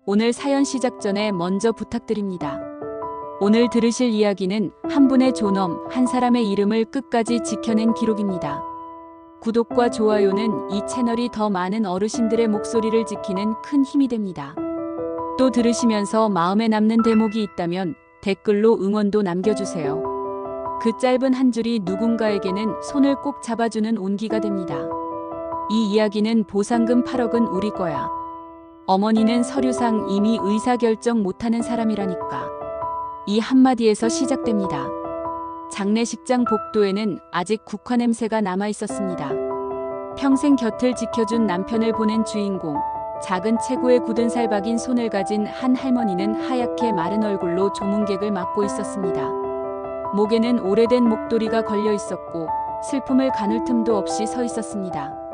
오늘 사연 시작 전에 먼저 부탁드립니다. 오늘 들으실 이야기는 한 분의 존엄, 한 사람의 이름을 끝까지 지켜낸 기록입니다. 구독과 좋아요는 이 채널이 더 많은 어르신들의 목소리를 지키는 큰 힘이 됩니다. 또 들으시면서 마음에 남는 대목이 있다면 댓글로 응원도 남겨주세요. 그 짧은 한 줄이 누군가에게는 손을 꼭 잡아주는 온기가 됩니다. 이 이야기는 보상금 8억은 우리 거야. 어머니는 서류상 이미 의사결정 못하는 사람이라니까. 이 한마디에서 시작됩니다. 장례식장 복도에는 아직 국화 냄새가 남아 있었습니다. 평생 곁을 지켜준 남편을 보낸 주인공, 작은 체구에 굳은 살 박인 손을 가진 한 할머니는 하얗게 마른 얼굴로 조문객을 맞고 있었습니다. 목에는 오래된 목도리가 걸려 있었고 슬픔을 가눌 틈도 없이 서 있었습니다.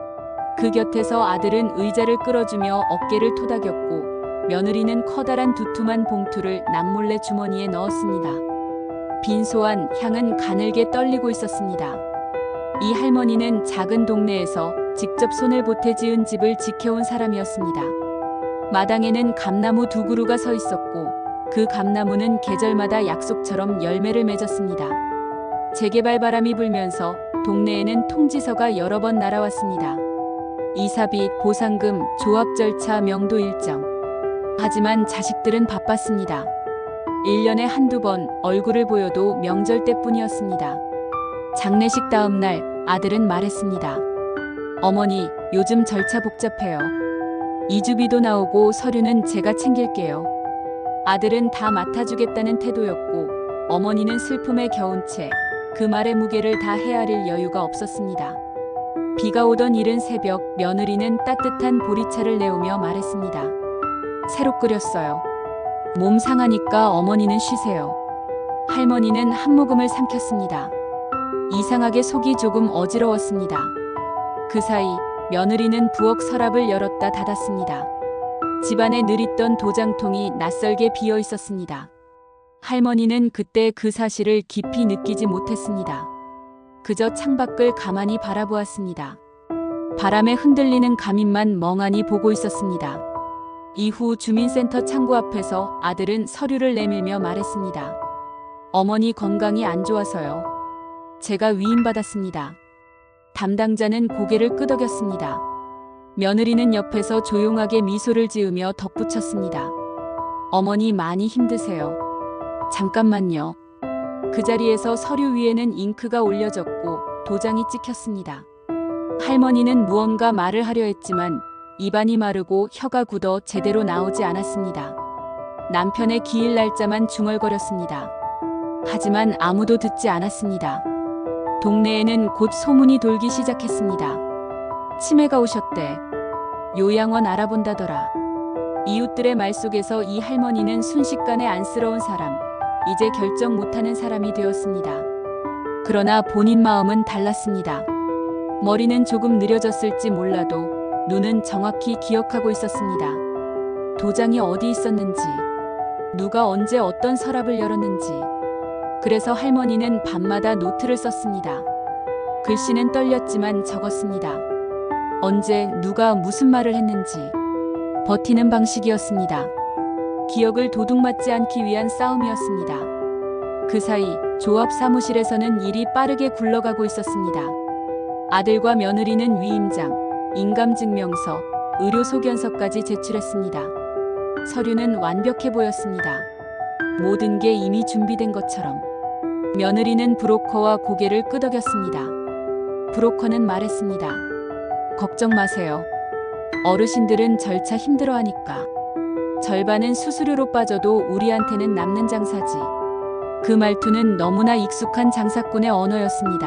그 곁에서 아들은 의자를 끌어주며 어깨를 토닥였고 며느리는 커다란 두툼한 봉투를 남몰래 주머니에 넣었습니다. 빈소한 향은 가늘게 떨리고 있었습니다. 이 할머니는 작은 동네에서 직접 손을 보태 지은 집을 지켜온 사람이었습니다. 마당에는 감나무 2그루가 서 있었고 그 감나무는 계절마다 약속처럼 열매를 맺었습니다. 재개발 바람이 불면서 동네에는 통지서가 여러 번 날아왔습니다. 이사비, 보상금, 조합 절차, 명도 일정. 하지만 자식들은 바빴습니다. 1년에 한두 번 얼굴을 보여도 명절 때뿐이었습니다. 장례식 다음 날 아들은 말했습니다. 어머니, 요즘 절차 복잡해요. 이주비도 나오고 서류는 제가 챙길게요. 아들은 다 맡아주겠다는 태도였고 어머니는 슬픔에 겨운 채 그 말의 무게를 다 헤아릴 여유가 없었습니다. 비가 오던 이른 새벽, 며느리는 따뜻한 보리차를 내오며 말했습니다. 새로 끓였어요. 몸 상하니까 어머니는 쉬세요. 할머니는 한 모금을 삼켰습니다. 이상하게 속이 조금 어지러웠습니다. 그 사이 며느리는 부엌 서랍을 열었다 닫았습니다. 집안에 늘 있던 도장통이 낯설게 비어 있었습니다. 할머니는 그때 그 사실을 깊이 느끼지 못했습니다. 그저 창밖을 가만히 바라보았습니다. 바람에 흔들리는 가민만 멍하니 보고 있었습니다. 이후 주민센터 창구 앞에서 아들은 서류를 내밀며 말했습니다. 어머니 건강이 안 좋아서요. 제가 위임받았습니다. 담당자는 고개를 끄덕였습니다. 며느리는 옆에서 조용하게 미소를 지으며 덧붙였습니다. 어머니 많이 힘드세요. 잠깐만요. 그 자리에서 서류 위에는 잉크가 올려졌고 도장이 찍혔습니다. 할머니는 무언가 말을 하려 했지만 입안이 마르고 혀가 굳어 제대로 나오지 않았습니다. 남편의 기일 날짜만 중얼거렸습니다. 하지만 아무도 듣지 않았습니다. 동네에는 곧 소문이 돌기 시작했습니다. 치매가 오셨대. 요양원 알아본다더라. 이웃들의 말 속에서 이 할머니는 순식간에 안쓰러운 사람, 이제 결정 못하는 사람이 되었습니다. 그러나 본인 마음은 달랐습니다. 머리는 조금 느려졌을지 몰라도 눈은 정확히 기억하고 있었습니다. 도장이 어디 있었는지, 누가 언제 어떤 서랍을 열었는지. 그래서 할머니는 밤마다 노트를 썼습니다. 글씨는 떨렸지만 적었습니다. 언제 누가 무슨 말을 했는지. 버티는 방식이었습니다. 기억을 도둑맞지 않기 위한 싸움이었습니다. 그 사이 조합 사무실에서는 일이 빠르게 굴러가고 있었습니다. 아들과 며느리는 위임장, 인감증명서, 의료소견서까지 제출했습니다. 서류는 완벽해 보였습니다. 모든 게 이미 준비된 것처럼. 며느리는 브로커와 고개를 끄덕였습니다. 브로커는 말했습니다. 걱정 마세요. 어르신들은 절차 힘들어하니까. 절반은 수수료로 빠져도 우리한테는 남는 장사지. 그 말투는 너무나 익숙한 장사꾼의 언어였습니다.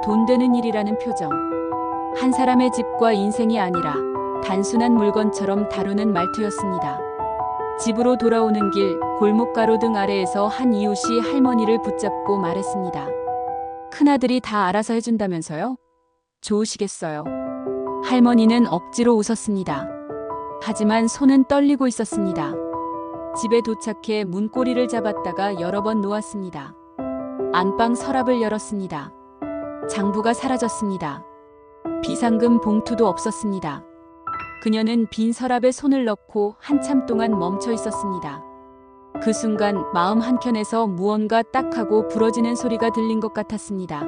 돈 되는 일이라는 표정. 한 사람의 집과 인생이 아니라 단순한 물건처럼 다루는 말투였습니다. 집으로 돌아오는 길, 골목가로등 아래에서 한 이웃이 할머니를 붙잡고 말했습니다. 큰아들이 다 알아서 해준다면서요? 좋으시겠어요. 할머니는 억지로 웃었습니다. 하지만 손은 떨리고 있었습니다. 집에 도착해 문고리를 잡았다가 여러 번 놓았습니다. 안방 서랍을 열었습니다. 장부가 사라졌습니다. 비상금 봉투도 없었습니다. 그녀는 빈 서랍에 손을 넣고 한참 동안 멈춰 있었습니다. 그 순간 마음 한켠에서 무언가 딱 하고 부러지는 소리가 들린 것 같았습니다.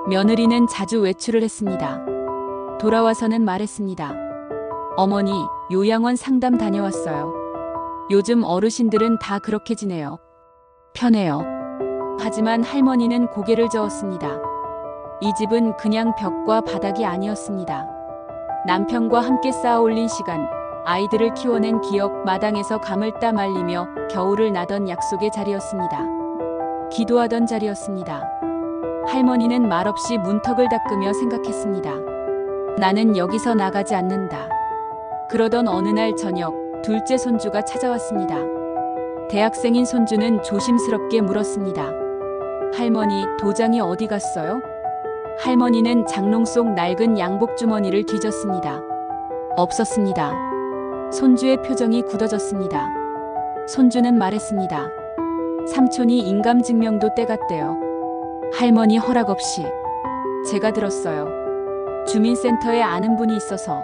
며느리는 자주 외출을 했습니다. 돌아와서는 말했습니다. 어머니, 요양원 상담 다녀왔어요. 요즘 어르신들은 다 그렇게 지내요. 편해요. 하지만 할머니는 고개를 저었습니다. 이 집은 그냥 벽과 바닥이 아니었습니다. 남편과 함께 쌓아 올린 시간, 아이들을 키워낸 기억, 마당에서 감을 따 말리며 겨울을 나던 약속의 자리였습니다. 기도하던 자리였습니다. 할머니는 말없이 문턱을 닦으며 생각했습니다. 나는 여기서 나가지 않는다. 그러던 어느 날 저녁, 둘째 손주가 찾아왔습니다. 대학생인 손주는 조심스럽게 물었습니다. 할머니, 도장이 어디 갔어요? 할머니는 장롱 속 낡은 양복 주머니를 뒤졌습니다. 없었습니다. 손주의 표정이 굳어졌습니다. 손주는 말했습니다. 삼촌이 인감증명도 떼갔대요. 할머니 허락 없이. 제가 들었어요. 주민센터에 아는 분이 있어서.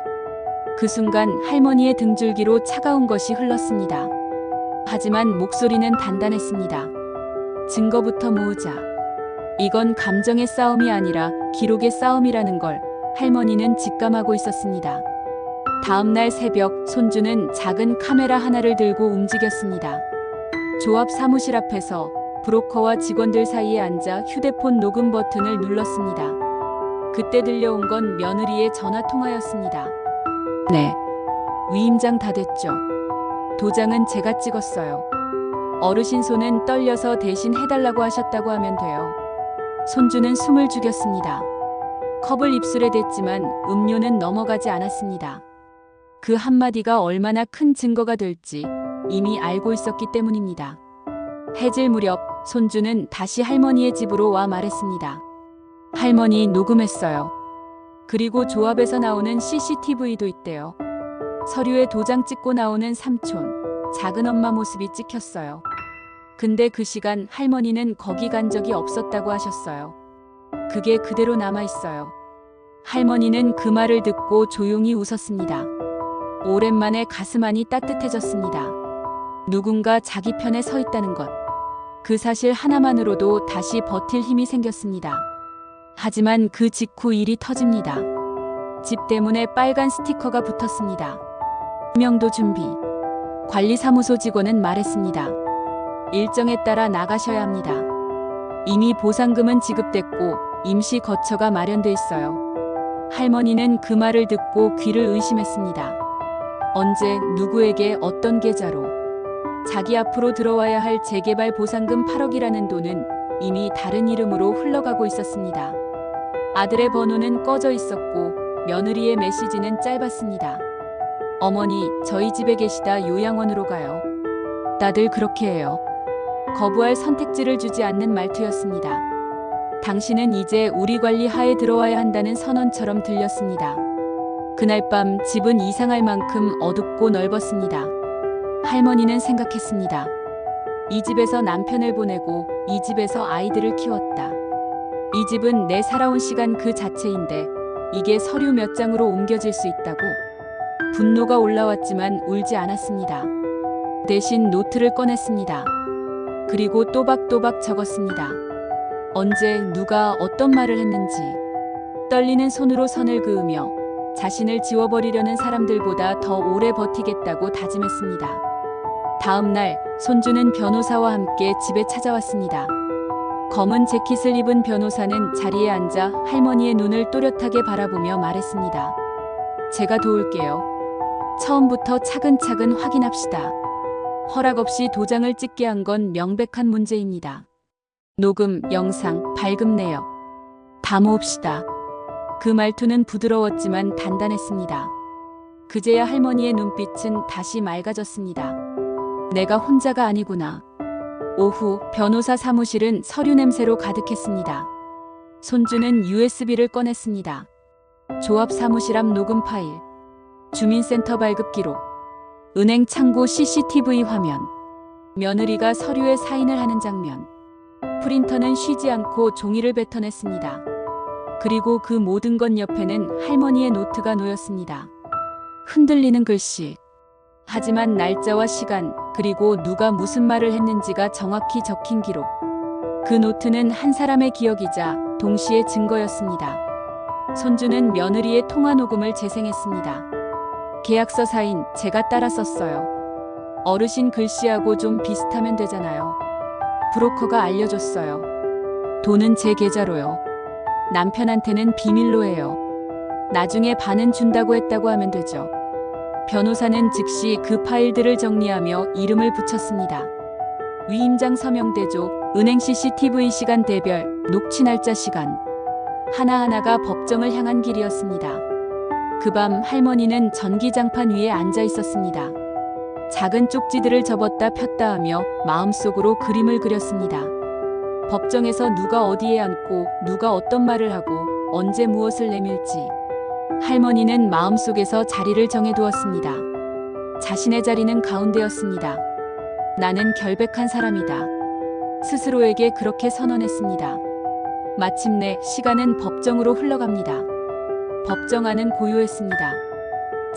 그 순간 할머니의 등줄기로 차가운 것이 흘렀습니다. 하지만 목소리는 단단했습니다. 증거부터 모으자. 이건 감정의 싸움이 아니라 기록의 싸움이라는 걸 할머니는 직감하고 있었습니다. 다음 날 새벽, 손주는 작은 카메라 하나를 들고 움직였습니다. 조합 사무실 앞에서 브로커와 직원들 사이에 앉아 휴대폰 녹음 버튼을 눌렀습니다. 그때 들려온 건 며느리의 전화 통화였습니다. 네. 위임장 다 됐죠. 도장은 제가 찍었어요. 어르신 손은 떨려서 대신 해달라고 하셨다고 하면 돼요. 손주는 숨을 죽였습니다. 컵을 입술에 댔지만 음료는 넘어가지 않았습니다. 그 한마디가 얼마나 큰 증거가 될지 이미 알고 있었기 때문입니다. 해질 무렵 손주는 다시 할머니의 집으로 와 말했습니다. 할머니, 녹음했어요. 그리고 조합에서 나오는 CCTV도 있대요. 서류에 도장 찍고 나오는 삼촌, 작은 엄마 모습이 찍혔어요. 근데 그 시간 할머니는 거기 간 적이 없었다고 하셨어요. 그게 그대로 남아있어요. 할머니는 그 말을 듣고 조용히 웃었습니다. 오랜만에 가슴 안이 따뜻해졌습니다. 누군가 자기 편에 서 있다는 것. 그 사실 하나만으로도 다시 버틸 힘이 생겼습니다. 하지만 그 직후 일이 터집니다. 집 때문에 빨간 스티커가 붙었습니다. 명도 준비. 관리사무소 직원은 말했습니다. 일정에 따라 나가셔야 합니다. 이미 보상금은 지급됐고 임시 거처가 마련돼 있어요. 할머니는 그 말을 듣고 귀를 의심했습니다. 언제, 누구에게, 어떤 계좌로. 자기 앞으로 들어와야 할 재개발 보상금 8억이라는 돈은 이미 다른 이름으로 흘러가고 있었습니다. 아들의 번호는 꺼져 있었고 며느리의 메시지는 짧았습니다. 어머니, 저희 집에 계시다 요양원으로 가요. 다들 그렇게 해요. 거부할 선택지를 주지 않는 말투였습니다. 당신은 이제 우리 관리 하에 들어와야 한다는 선언처럼 들렸습니다. 그날 밤 집은 이상할 만큼 어둡고 넓었습니다. 할머니는 생각했습니다. 이 집에서 남편을 보내고 이 집에서 아이들을 키웠다. 이 집은 내 살아온 시간 그 자체인데 이게 서류 몇 장으로 옮겨질 수 있다고. 분노가 올라왔지만 울지 않았습니다. 대신 노트를 꺼냈습니다. 그리고 또박또박 적었습니다. 언제, 누가, 어떤 말을 했는지. 떨리는 손으로 선을 그으며 자신을 지워버리려는 사람들보다 더 오래 버티겠다고 다짐했습니다. 다음 날 손주는 변호사와 함께 집에 찾아왔습니다. 검은 재킷을 입은 변호사는 자리에 앉아 할머니의 눈을 또렷하게 바라보며 말했습니다. 제가 도울게요. 처음부터 차근차근 확인합시다. 허락 없이 도장을 찍게 한 건 명백한 문제입니다. 녹음, 영상, 발급 내역. 다 모읍시다. 그 말투는 부드러웠지만 단단했습니다. 그제야 할머니의 눈빛은 다시 맑아졌습니다. 내가 혼자가 아니구나. 오후 변호사 사무실은 서류 냄새로 가득했습니다. 손주는 USB를 꺼냈습니다. 조합 사무실 앞 녹음 파일, 주민센터 발급 기록, 은행 창구 CCTV 화면, 며느리가 서류에 사인을 하는 장면. 프린터는 쉬지 않고 종이를 뱉어냈습니다. 그리고 그 모든 것 옆에는 할머니의 노트가 놓였습니다. 흔들리는 글씨. 하지만 날짜와 시간, 그리고 누가 무슨 말을 했는지가 정확히 적힌 기록. 그 노트는 한 사람의 기억이자 동시에 증거였습니다. 손주는 며느리의 통화 녹음을 재생했습니다. 계약서 사인 제가 따라 썼어요. 어르신 글씨하고 좀 비슷하면 되잖아요. 브로커가 알려줬어요. 돈은 제 계좌로요. 남편한테는 비밀로 해요. 나중에 반은 준다고 했다고 하면 되죠. 변호사는 즉시 그 파일들을 정리하며 이름을 붙였습니다. 위임장 서명 대조, 은행 CCTV 시간 대별, 녹취 날짜 시간. 하나하나가 법정을 향한 길이었습니다. 그 밤 할머니는 전기장판 위에 앉아 있었습니다. 작은 쪽지들을 접었다 폈다 하며 마음속으로 그림을 그렸습니다. 법정에서 누가 어디에 앉고 누가 어떤 말을 하고 언제 무엇을 내밀지. 할머니는 마음속에서 자리를 정해두었습니다. 자신의 자리는 가운데였습니다. 나는 결백한 사람이다. 스스로에게 그렇게 선언했습니다. 마침내 시간은 법정으로 흘러갑니다. 법정 안은 고요했습니다.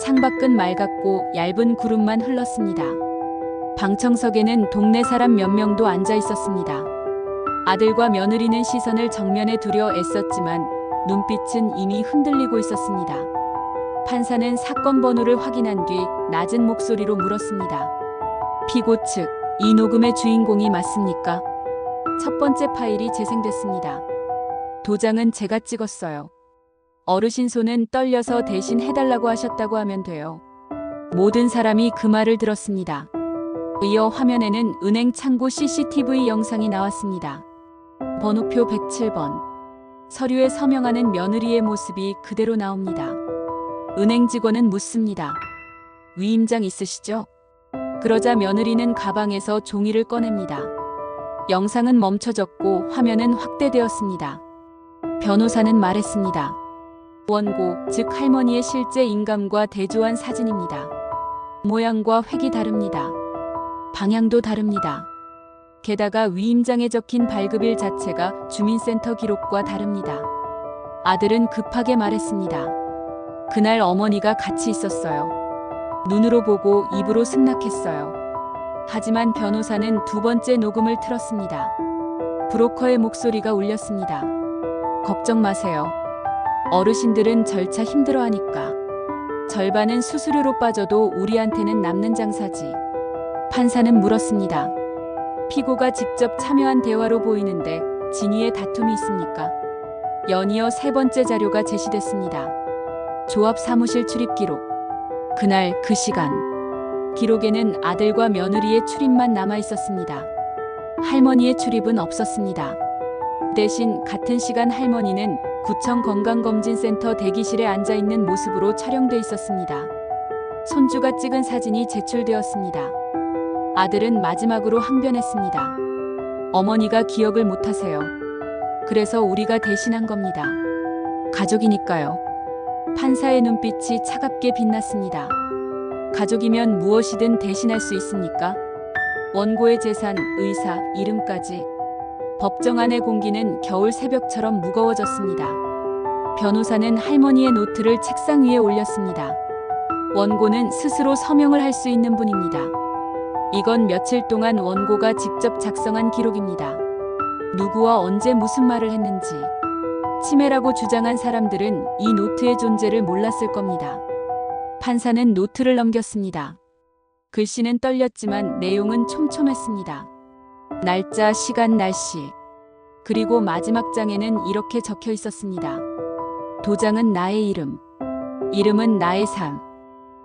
창밖은 맑았고 얇은 구름만 흘렀습니다. 방청석에는 동네 사람 몇 명도 앉아 있었습니다. 아들과 며느리는 시선을 정면에 두려 애썼지만 눈빛은 이미 흔들리고 있었습니다. 판사는 사건 번호를 확인한 뒤 낮은 목소리로 물었습니다. 피고 측, 이 녹음의 주인공이 맞습니까? 첫 번째 파일이 재생됐습니다. 도장은 제가 찍었어요. 어르신 손은 떨려서 대신 해달라고 하셨다고 하면 돼요. 모든 사람이 그 말을 들었습니다. 이어 화면에는 은행 창구 CCTV 영상이 나왔습니다. 번호표 107번. 서류에 서명하는 며느리의 모습이 그대로 나옵니다. 은행 직원은 묻습니다. 위임장 있으시죠? 그러자 며느리는 가방에서 종이를 꺼냅니다. 영상은 멈춰졌고 화면은 확대되었습니다. 변호사는 말했습니다. 원고, 즉 할머니의 실제 인감과 대조한 사진입니다. 모양과 획이 다릅니다. 방향도 다릅니다. 게다가 위임장에 적힌 발급일 자체가 주민센터 기록과 다릅니다. 아들은 급하게 말했습니다. 그날 어머니가 같이 있었어요. 눈으로 보고 입으로 승낙했어요. 하지만 변호사는 두 번째 녹음을 틀었습니다. 브로커의 목소리가 울렸습니다. 걱정 마세요. 어르신들은 절차 힘들어하니까. 절반은 수수료로 빠져도 우리한테는 남는 장사지. 판사는 물었습니다. 피고가 직접 참여한 대화로 보이는데 진위에 다툼이 있습니까? 연이어 세 번째 자료가 제시됐습니다. 조합 사무실 출입 기록. 그날 그 시간. 기록에는 아들과 며느리의 출입만 남아 있었습니다. 할머니의 출입은 없었습니다. 대신 같은 시간 할머니는 구청 건강검진센터 대기실에 앉아 있는 모습으로 촬영돼 있었습니다. 손주가 찍은 사진이 제출되었습니다. 아들은 마지막으로 항변했습니다. 어머니가 기억을 못하세요. 그래서 우리가 대신한 겁니다. 가족이니까요. 판사의 눈빛이 차갑게 빛났습니다. 가족이면 무엇이든 대신할 수 있습니까? 원고의 재산, 의사, 이름까지. 법정 안의 공기는 겨울 새벽처럼 무거워졌습니다. 변호사는 할머니의 노트를 책상 위에 올렸습니다. 원고는 스스로 서명을 할 수 있는 분입니다. 이건 며칠 동안 원고가 직접 작성한 기록입니다. 누구와 언제 무슨 말을 했는지. 치매라고 주장한 사람들은 이 노트의 존재를 몰랐을 겁니다. 판사는 노트를 넘겼습니다. 글씨는 떨렸지만 내용은 촘촘했습니다. 날짜, 시간, 날씨. 그리고 마지막 장에는 이렇게 적혀 있었습니다. 도장은 나의 이름. 이름은 나의 삶.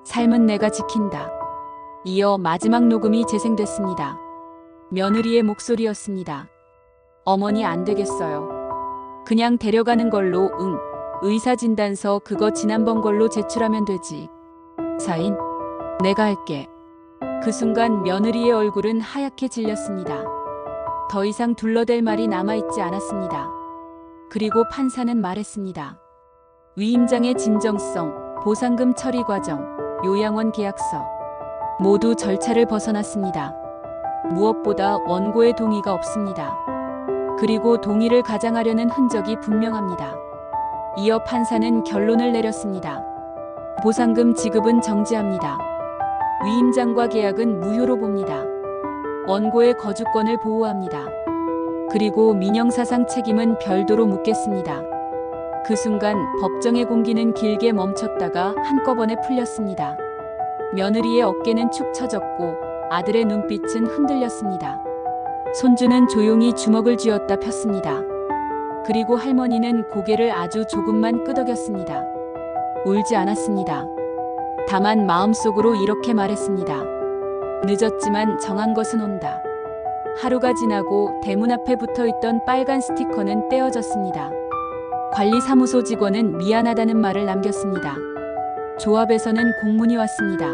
삶은 내가 지킨다. 이어 마지막 녹음이 재생됐습니다. 며느리의 목소리였습니다. 어머니 안 되겠어요. 그냥 데려가는 걸로. 응. 의사진단서 그거 지난번 걸로 제출하면 되지. 사인? 내가 할게. 그 순간 며느리의 얼굴은 하얗게 질렸습니다. 더 이상 둘러댈 말이 남아있지 않았습니다. 그리고 판사는 말했습니다. 위임장의 진정성, 보상금 처리 과정, 요양원 계약서. 모두 절차를 벗어났습니다. 무엇보다 원고의 동의가 없습니다. 그리고 동의를 가장하려는 흔적이 분명합니다. 이어 판사는 결론을 내렸습니다. 보상금 지급은 정지합니다. 위임장과 계약은 무효로 봅니다. 원고의 거주권을 보호합니다. 그리고 민형사상 책임은 별도로 묻겠습니다. 그 순간 법정의 공기는 길게 멈췄다가 한꺼번에 풀렸습니다. 며느리의 어깨는 축 처졌고 아들의 눈빛은 흔들렸습니다. 손주는 조용히 주먹을 쥐었다 폈습니다. 그리고 할머니는 고개를 아주 조금만 끄덕였습니다. 울지 않았습니다. 다만 마음속으로 이렇게 말했습니다. 늦었지만 정한 것은 온다. 하루가 지나고 대문 앞에 붙어있던 빨간 스티커는 떼어졌습니다. 관리사무소 직원은 미안하다는 말을 남겼습니다. 조합에서는 공문이 왔습니다.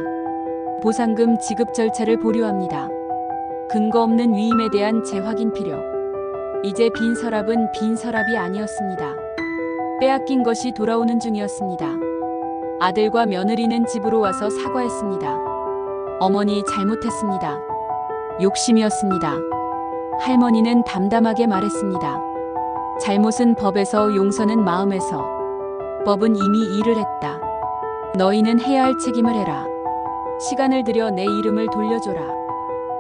보상금 지급 절차를 보류합니다. 근거 없는 위임에 대한 재확인 필요. 이제 빈 서랍은 빈 서랍이 아니었습니다. 빼앗긴 것이 돌아오는 중이었습니다. 아들과 며느리는 집으로 와서 사과했습니다. 어머니 잘못했습니다. 욕심이었습니다. 할머니는 담담하게 말했습니다. 잘못은 법에서, 용서는 마음에서. 법은 이미 일을 했다. 너희는 해야 할 책임을 해라. 시간을 들여 내 이름을 돌려줘라.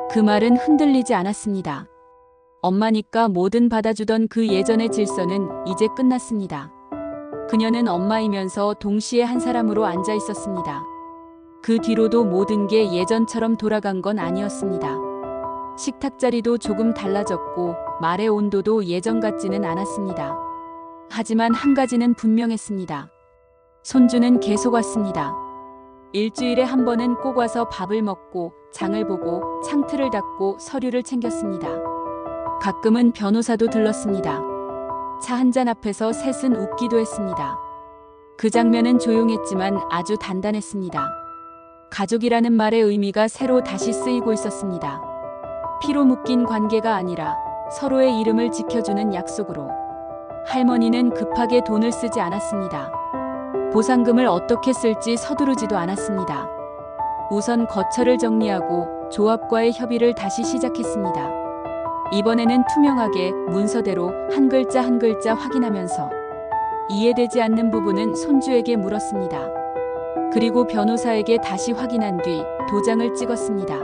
그 말은 흔들리지 않았습니다. 엄마니까 뭐든 받아주던 그 예전의 질서는 이제 끝났습니다. 그녀는 엄마이면서 동시에 한 사람으로 앉아 있었습니다. 그 뒤로도 모든 게 예전처럼 돌아간 건 아니었습니다. 식탁 자리도 조금 달라졌고 말의 온도도 예전 같지는 않았습니다. 하지만 한 가지는 분명했습니다. 손주는 계속 왔습니다. 일주일에 한 번은 꼭 와서 밥을 먹고 장을 보고 창틀을 닦고 서류를 챙겼습니다. 가끔은 변호사도 들렀습니다. 차 한 잔 앞에서 셋은 웃기도 했습니다. 그 장면은 조용했지만 아주 단단했습니다. 가족이라는 말의 의미가 새로 다시 쓰이고 있었습니다. 피로 묶인 관계가 아니라 서로의 이름을 지켜주는 약속으로. 할머니는 급하게 돈을 쓰지 않았습니다. 보상금을 어떻게 쓸지 서두르지도 않았습니다. 우선 거처를 정리하고 조합과의 협의를 다시 시작했습니다. 이번에는 투명하게 문서대로 한 글자 한 글자 확인하면서 이해되지 않는 부분은 손주에게 물었습니다. 그리고 변호사에게 다시 확인한 뒤 도장을 찍었습니다.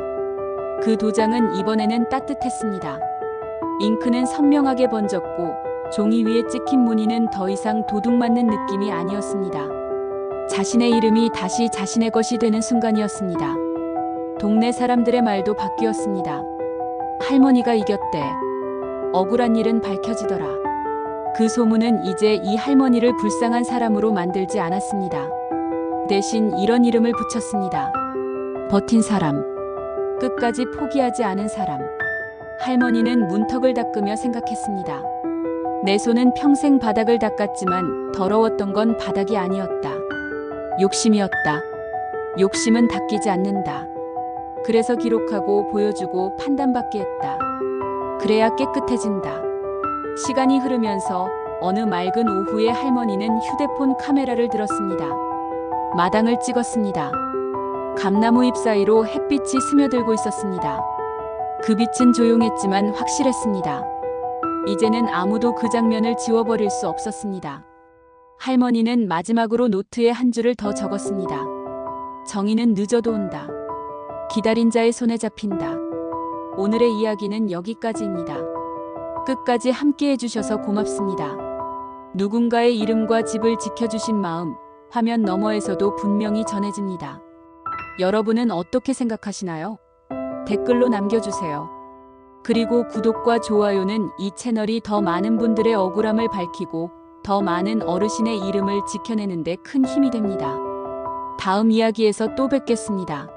그 도장은 이번에는 따뜻했습니다. 잉크는 선명하게 번졌고 종이 위에 찍힌 무늬는 더 이상 도둑 맞는 느낌이 아니었습니다. 자신의 이름이 다시 자신의 것이 되는 순간이었습니다. 동네 사람들의 말도 바뀌었습니다. 할머니가 이겼대. 억울한 일은 밝혀지더라. 그 소문은 이제 이 할머니를 불쌍한 사람으로 만들지 않았습니다. 대신 이런 이름을 붙였습니다. 버틴 사람. 끝까지 포기하지 않은 사람. 할머니는 문턱을 닦으며 생각했습니다. 내 손은 평생 바닥을 닦았지만 더러웠던 건 바닥이 아니었다. 욕심이었다. 욕심은 닦이지 않는다. 그래서 기록하고 보여주고 판단받게 했다. 그래야 깨끗해진다. 시간이 흐르면서 어느 맑은 오후에 할머니는 휴대폰 카메라를 들었습니다. 마당을 찍었습니다. 감나무 잎 사이로 햇빛이 스며들고 있었습니다. 그 빛은 조용했지만 확실했습니다. 이제는 아무도 그 장면을 지워버릴 수 없었습니다. 할머니는 마지막으로 노트에 한 줄을 더 적었습니다. 정의는 늦어도 온다. 기다린 자의 손에 잡힌다. 오늘의 이야기는 여기까지입니다. 끝까지 함께 해주셔서 고맙습니다. 누군가의 이름과 집을 지켜주신 마음, 화면 너머에서도 분명히 전해집니다. 여러분은 어떻게 생각하시나요? 댓글로 남겨주세요. 그리고 구독과 좋아요는 이 채널이 더 많은 분들의 억울함을 밝히고 더 많은 어르신의 이름을 지켜내는 데 큰 힘이 됩니다. 다음 이야기에서 또 뵙겠습니다.